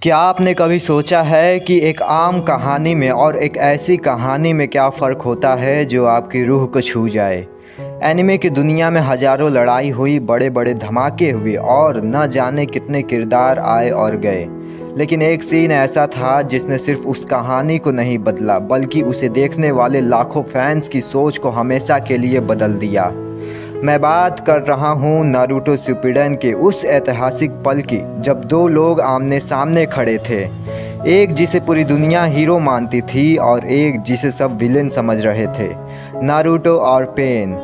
क्या आपने कभी सोचा है कि एक आम कहानी में और एक ऐसी कहानी में क्या फ़र्क होता है जो आपकी रूह को छू जाए। एनिमे की दुनिया में हज़ारों लड़ाई हुई, बड़े बड़े धमाके हुए और न जाने कितने किरदार आए और गए, लेकिन एक सीन ऐसा था जिसने सिर्फ उस कहानी को नहीं बदला बल्कि उसे देखने वाले लाखों फैंस की सोच को हमेशा के लिए बदल दिया। मैं बात कर रहा हूँ नारुतो शिपुडेन के उस ऐतिहासिक पल की जब दो लोग आमने सामने खड़े थे, एक जिसे पूरी दुनिया हीरो मानती थी और एक जिसे सब विलेन समझ रहे थे। नारुतो और पेन।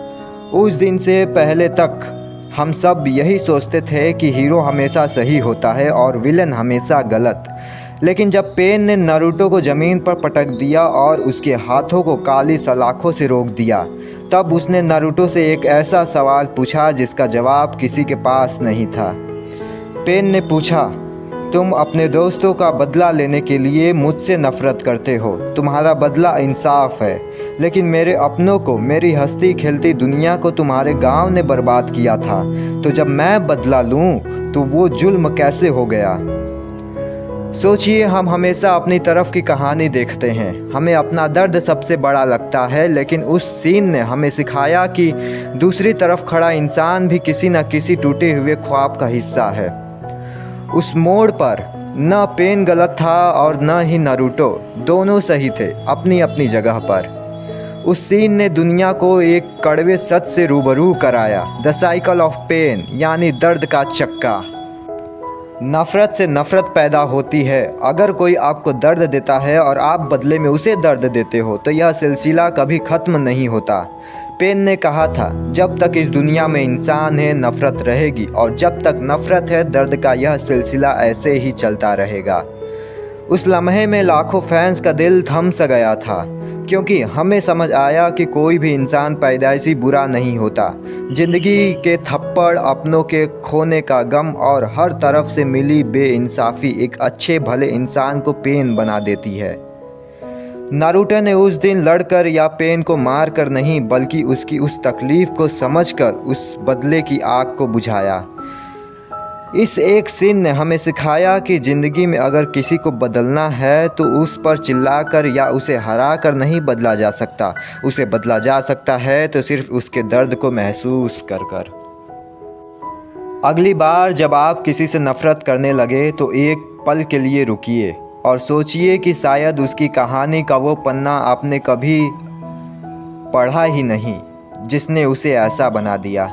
उस दिन से पहले तक हम सब यही सोचते थे कि हीरो हमेशा सही होता है और विलेन हमेशा गलत। लेकिन जब पेन ने नारुतो को ज़मीन पर पटक दिया और उसके हाथों को काली सलाखों से रोक दिया, तब उसने नारुतो से एक ऐसा सवाल पूछा जिसका जवाब किसी के पास नहीं था। पेन ने पूछा, तुम अपने दोस्तों का बदला लेने के लिए मुझसे नफ़रत करते हो, तुम्हारा बदला इंसाफ है, लेकिन मेरे अपनों को, मेरी हंसती खेलती दुनिया को तुम्हारे गांव ने बर्बाद किया था, तो जब मैं बदला लूं तो वो जुल्म कैसे हो गया। सोचिए, हम हमेशा अपनी तरफ की कहानी देखते हैं, हमें अपना दर्द सबसे बड़ा लगता है, लेकिन उस सीन ने हमें सिखाया कि दूसरी तरफ खड़ा इंसान भी किसी न किसी टूटे हुए ख्वाब का हिस्सा है। उस मोड़ पर न पेन गलत था और न ही नारुतो, दोनों सही थे अपनी अपनी जगह पर। उस सीन ने दुनिया को एक कड़वे सच से रूबरू कराया, द साइकिल ऑफ पेन, यानी दर्द का चक्का। नफ़रत से नफ़रत पैदा होती है। अगर कोई आपको दर्द देता है और आप बदले में उसे दर्द देते हो तो यह सिलसिला कभी ख़त्म नहीं होता। पेन ने कहा था, जब तक इस दुनिया में इंसान है नफ़रत रहेगी, और जब तक नफ़रत है दर्द का यह सिलसिला ऐसे ही चलता रहेगा। उस लम्हे में लाखों फैंस का दिल थम सा गया था, क्योंकि हमें समझ आया कि कोई भी इंसान पैदाइशी बुरा नहीं होता। ज़िंदगी के थप्पड़, अपनों के खोने का गम और हर तरफ से मिली बेइंसाफ़ी एक अच्छे भले इंसान को पेन बना देती है। नारुतो ने उस दिन लड़कर या पेन को मार कर नहीं, बल्कि उसकी उस तकलीफ़ को समझकर उस बदले की आग को बुझाया। इस एक सीन ने हमें सिखाया कि ज़िंदगी में अगर किसी को बदलना है तो उस पर चिल्लाकर या उसे हरा कर नहीं बदला जा सकता। उसे बदला जा सकता है तो सिर्फ उसके दर्द को महसूस कर कर। अगली बार जब आप किसी से नफ़रत करने लगे तो एक पल के लिए रुकिए और सोचिए कि शायद उसकी कहानी का वो पन्ना आपने कभी पढ़ा ही नहीं जिसने उसे ऐसा बना दिया।